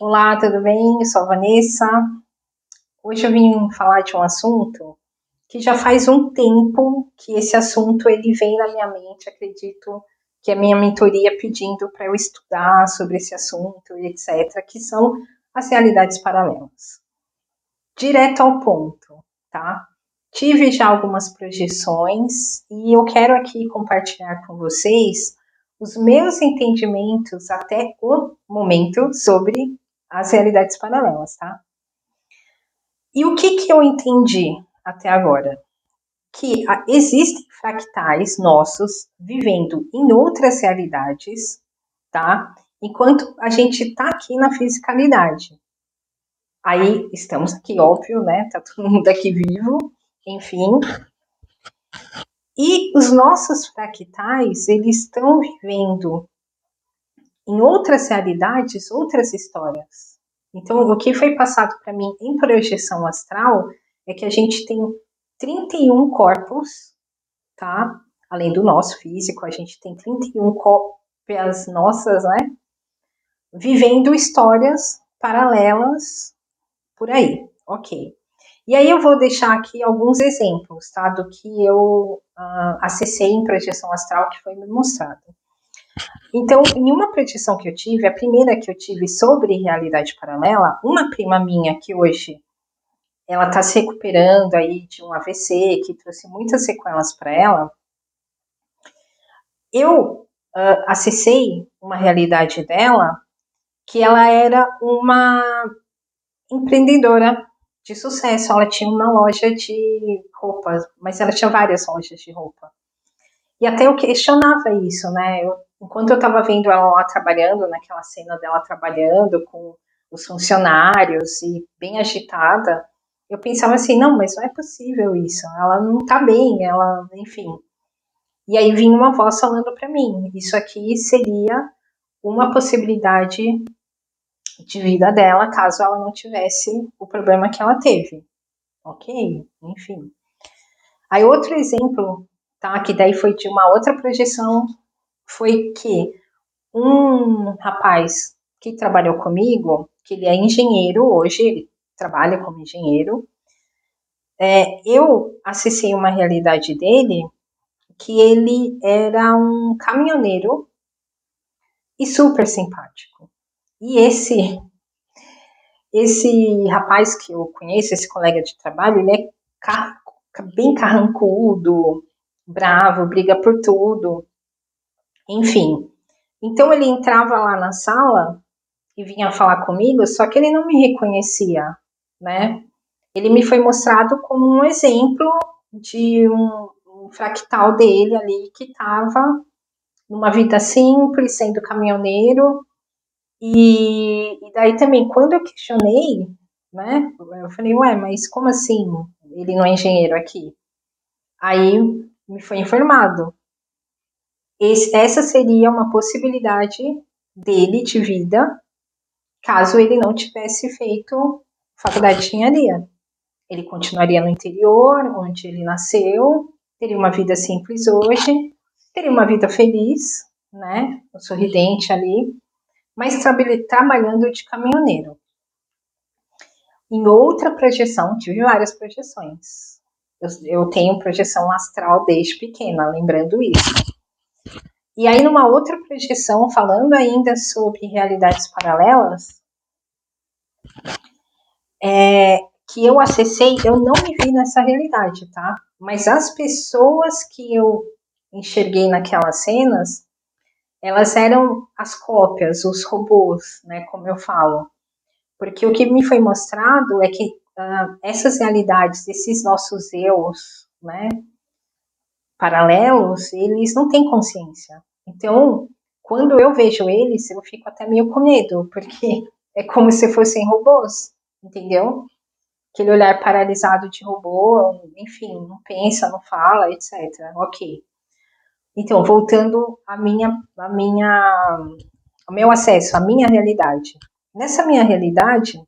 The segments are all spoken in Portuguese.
Olá, tudo bem? Eu sou a Vanessa. Hoje eu vim falar de um assunto que já faz um tempo que esse assunto ele vem na minha mente. Acredito que a minha mentoria pedindo para eu estudar sobre esse assunto e etc., que são as realidades paralelas. Direto ao ponto, tá? Tive já algumas projeções e eu quero aqui compartilhar com vocês os meus entendimentos até o momento sobre as realidades paralelas, tá? E o que eu entendi até agora? Que existem fractais nossos vivendo em outras realidades, tá? Enquanto a gente está aqui na fisicalidade. Aí estamos aqui, óbvio, né? Tá todo mundo aqui vivo, enfim. E os nossos fractais, eles estão vivendo em outras realidades, outras histórias. Então, o que foi passado para mim em projeção astral é que a gente tem 31 corpos, tá? Além do nosso físico, a gente tem 31 cópias nossas, né? Vivendo histórias paralelas por aí. Ok. E aí eu vou deixar aqui alguns exemplos, tá? Do que eu acessei em projeção astral que foi me mostrado. Então, em uma projeção que eu tive, a primeira que eu tive sobre realidade paralela, uma prima minha que hoje ela está se recuperando aí de um AVC que trouxe muitas sequelas para ela, eu acessei uma realidade dela que ela era uma empreendedora de sucesso. Ela tinha uma loja de roupas, mas ela tinha várias lojas de roupa. E até eu questionava isso, né? Enquanto eu estava vendo ela lá trabalhando, naquela cena dela trabalhando com os funcionários e bem agitada, eu pensava assim, não, mas não é possível isso. Ela não tá bem, ela, enfim. E aí vinha uma voz falando para mim, isso aqui seria uma possibilidade de vida dela caso ela não tivesse o problema que ela teve. Ok, enfim. Aí outro exemplo, tá? Que daí foi de uma outra projeção, foi que um rapaz que trabalhou comigo, que ele é engenheiro hoje, ele trabalha como engenheiro, eu acessei uma realidade dele que ele era um caminhoneiro e super simpático. E esse rapaz que eu conheço, esse colega de trabalho, ele é bem carrancudo, bravo, briga por tudo, enfim. Então ele entrava lá na sala e vinha falar comigo, só que ele não me reconhecia, né? Ele me foi mostrado como um exemplo de um fractal dele ali que estava numa vida simples, sendo caminhoneiro. E daí também, quando eu questionei, né? Eu falei, ué, mas como assim? Ele não é engenheiro aqui? Aí me foi informado. Essa seria uma possibilidade dele de vida caso ele não tivesse feito faculdade de engenharia. Ele continuaria no interior, onde ele nasceu, teria uma vida simples hoje, teria uma vida feliz, né? Sorridente ali, mas trabalhando de caminhoneiro. Em outra projeção, tive várias projeções. Eu tenho projeção astral desde pequena, lembrando isso. E aí, numa outra projeção, falando ainda sobre realidades paralelas, que eu acessei, eu não me vi nessa realidade, tá? Mas as pessoas que eu enxerguei naquelas cenas, elas eram as cópias, os robôs, né? Como eu falo. Porque o que me foi mostrado é que essas realidades, esses nossos eus, né? Paralelos, eles não têm consciência. Então, quando eu vejo eles, eu fico até meio com medo, porque é como se fossem robôs, entendeu? Aquele olhar paralisado de robô, enfim, não pensa, não fala, etc. Ok. Então, voltando ao meu acesso, à minha realidade. Nessa minha realidade,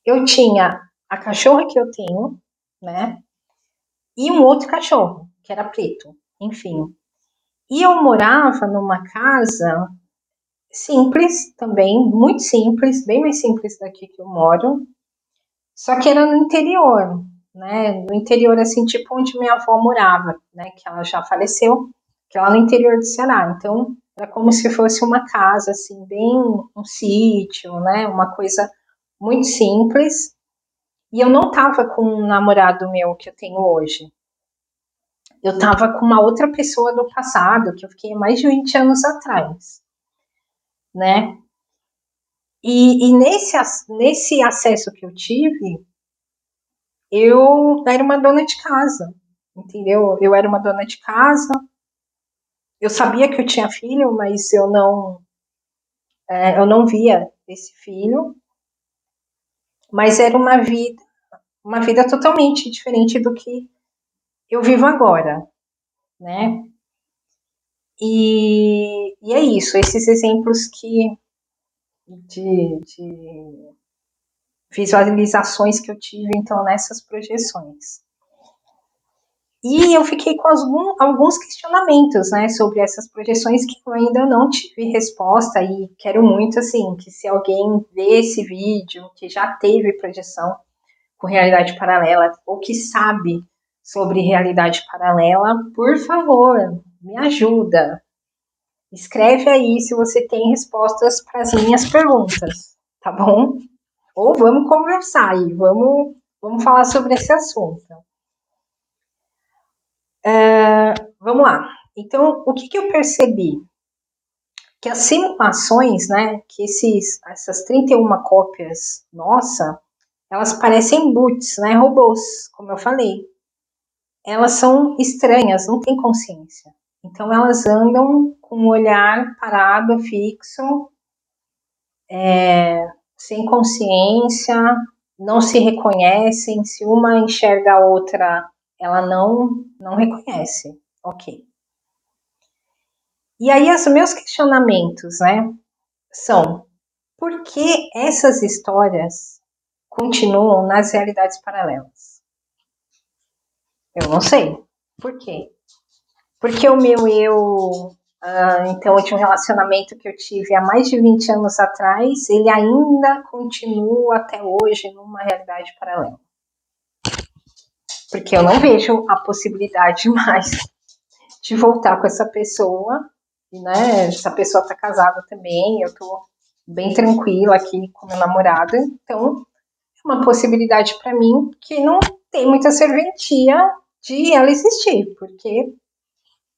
eu tinha a cachorra que eu tenho, né? E um outro cachorro, que era preto, enfim. E eu morava numa casa simples também, muito simples, bem mais simples daqui que eu moro, só que era no interior, né? No interior, assim, tipo onde minha avó morava, né? Que ela já faleceu, que é lá no interior do Ceará. Então, era como se fosse uma casa, assim, bem um sítio, né? Uma coisa muito simples. E eu não tava com um namorado meu que eu tenho hoje. Eu tava com uma outra pessoa do passado, que eu fiquei mais de 20 anos atrás, né? E nesse acesso que eu tive, eu era uma dona de casa, entendeu? Eu era uma dona de casa, eu sabia que eu tinha filho, mas eu não via esse filho, mas era uma vida totalmente diferente do que eu vivo agora, né? E é isso, esses exemplos de visualizações que eu tive, então, nessas projeções. E eu fiquei com alguns questionamentos, né, sobre essas projeções que eu ainda não tive resposta e quero muito, assim, que se alguém vê esse vídeo, que já teve projeção com realidade paralela ou que sabe sobre realidade paralela, por favor, me ajuda. Escreve aí se você tem respostas para as minhas perguntas, tá bom? Ou vamos conversar aí, vamos falar sobre esse assunto. Vamos lá. Então, o que eu percebi? Que as simulações, né, que essas 31 cópias, nossa, elas parecem boots, né, robôs, como eu falei. Elas são estranhas, não têm consciência. Então, elas andam com um olhar parado, fixo, sem consciência, não se reconhecem. Se uma enxerga a outra, ela não reconhece. Ok. E aí, os meus questionamentos, né, são: por que essas histórias continuam nas realidades paralelas? Eu não sei. Por quê? Porque o meu então, de um relacionamento que eu tive há mais de 20 anos atrás, ele ainda continua até hoje numa realidade paralela. Porque eu não vejo a possibilidade mais de voltar com essa pessoa, né? Essa pessoa está casada também, eu estou bem tranquila aqui com meu namorado, então é uma possibilidade para mim que não tem muita serventia de ela existir, porque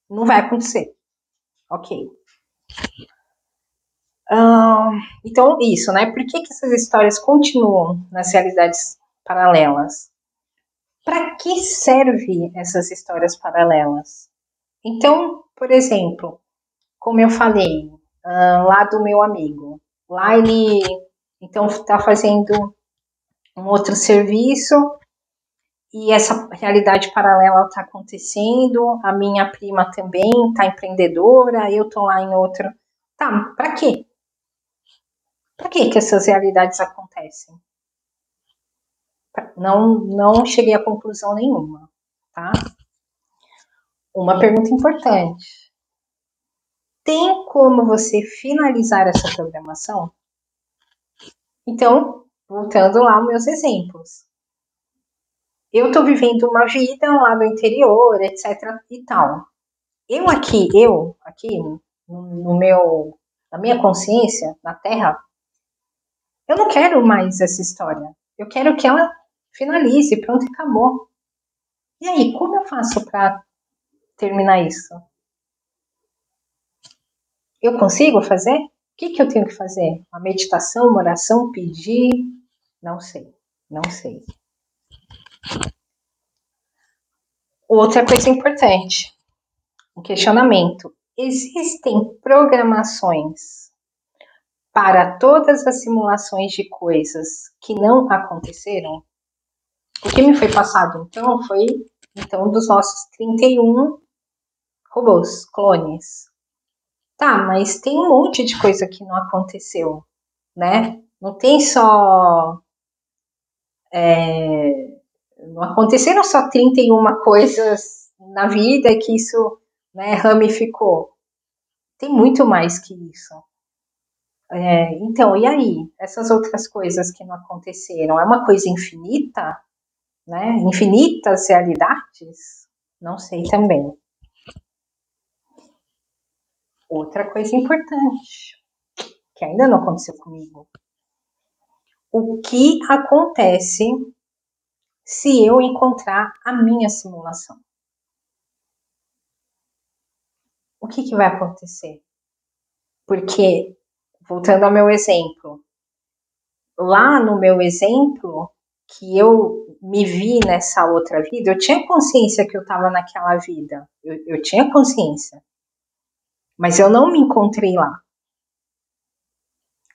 não vai acontecer. Ok. Então, isso, né? Por que essas histórias continuam nas realidades paralelas? Para que servem essas histórias paralelas? Então, por exemplo, como eu falei, lá do meu amigo, lá ele então está fazendo um outro serviço e essa realidade paralela está acontecendo, a minha prima também está empreendedora, eu estou lá em outro. Tá, para quê? Para que essas realidades acontecem? Não cheguei a conclusão nenhuma, tá? Uma pergunta importante. Tem como você finalizar essa programação? Então, voltando lá aos meus exemplos. Eu estou vivendo uma vida lá no interior, etc e tal. Eu aqui no meu, na minha consciência, na Terra, eu não quero mais essa história. Eu quero que ela finalize, pronto, acabou. E aí, como eu faço para terminar isso? Eu consigo fazer? O que eu tenho que fazer? Uma meditação, uma oração, pedir? Não sei, não sei. Outra coisa importante, um questionamento. Existem programações para todas as simulações de coisas que não aconteceram? O que me foi passado, então, foi dos nossos 31 robôs, clones. Tá, mas tem um monte de coisa que não aconteceu, né? Não tem só. Não aconteceram só 31 coisas na vida que isso, né, ramificou. Tem muito mais que isso. Então, e aí? Essas outras coisas que não aconteceram, é uma coisa infinita, né? Infinitas realidades? Não sei também. Outra coisa importante, que ainda não aconteceu comigo. O que acontece se eu encontrar a minha simulação? O que vai acontecer? Porque, voltando ao meu exemplo, lá no meu exemplo, que eu me vi nessa outra vida, eu tinha consciência que eu estava naquela vida. Eu tinha consciência. Mas eu não me encontrei lá.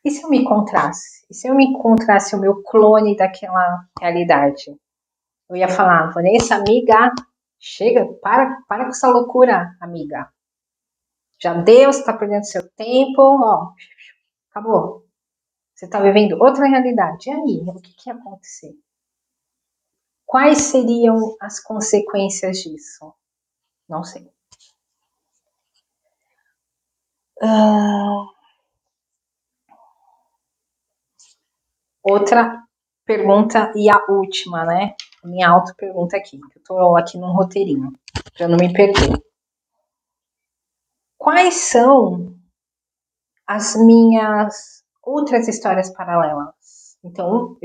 E se eu me encontrasse? E se eu me encontrasse o meu clone daquela realidade? Eu ia falar, Vanessa, amiga, chega, para com essa loucura, amiga. Já deu, você está perdendo seu tempo, ó, acabou. Você está vivendo outra realidade. E aí, o que ia acontecer? Quais seriam as consequências disso? Não sei. Outra pergunta e a última, né? Minha auto-pergunta aqui, que eu tô aqui num roteirinho, para não me perder. Quais são as minhas outras histórias paralelas? Então,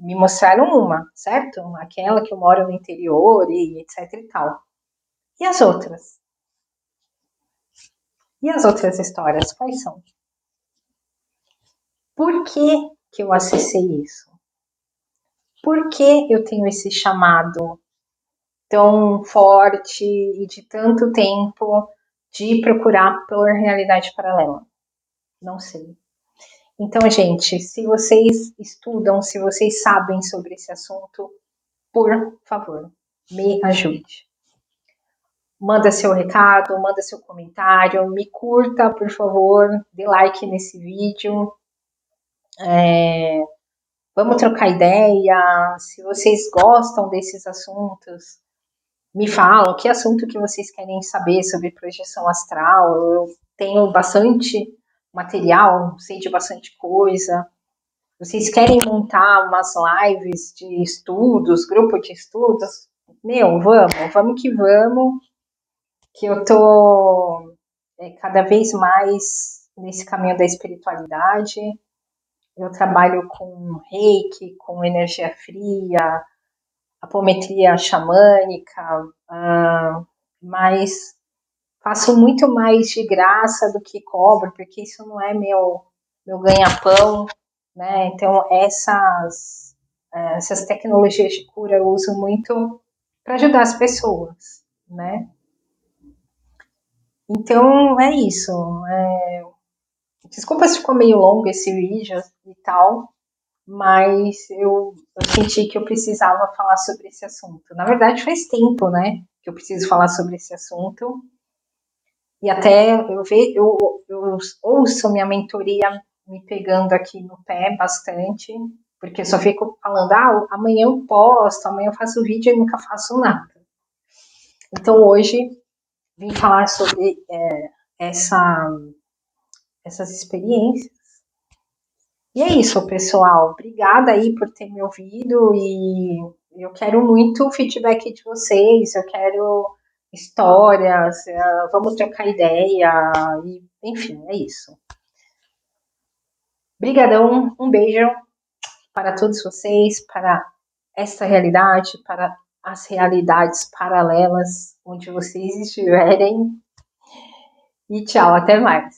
me mostraram uma, certo? Aquela que eu moro no interior e etc e tal. E as outras? E as outras histórias, quais são? Por que eu acessei isso? Por que eu tenho esse chamado tão forte e de tanto tempo de procurar por realidade paralela? Não sei. Então, gente, se vocês estudam, se vocês sabem sobre esse assunto, por favor, me ajude. Manda seu recado, manda seu comentário, me curta, por favor, dê like nesse vídeo. Vamos trocar ideia. Se vocês gostam desses assuntos, me falam que assunto que vocês querem saber sobre projeção astral. Eu tenho bastante material, sei de bastante coisa. Vocês querem montar umas lives de estudos, grupo de estudos? Meu, vamos que eu tô cada vez mais nesse caminho da espiritualidade. Eu trabalho com reiki, com energia fria, apometria xamânica, mas faço muito mais de graça do que cobro, porque isso não é meu ganha-pão, né? Então, essas tecnologias de cura eu uso muito para ajudar as pessoas, né? Então, é isso. Desculpa se ficou meio longo esse vídeo e tal, mas eu senti que eu precisava falar sobre esse assunto. Na verdade, faz tempo, né, que eu preciso falar sobre esse assunto. E até eu ouço minha mentoria me pegando aqui no pé bastante, porque eu só fico falando, amanhã eu posto, amanhã eu faço vídeo e nunca faço nada. Então hoje vim falar sobre essas experiências. E é isso, pessoal. Obrigada aí por ter me ouvido e eu quero muito o feedback de vocês, eu quero histórias, vamos trocar ideia, e, enfim, é isso. Obrigadão, um beijo para todos vocês, para esta realidade, para as realidades paralelas onde vocês estiverem. E tchau, até mais.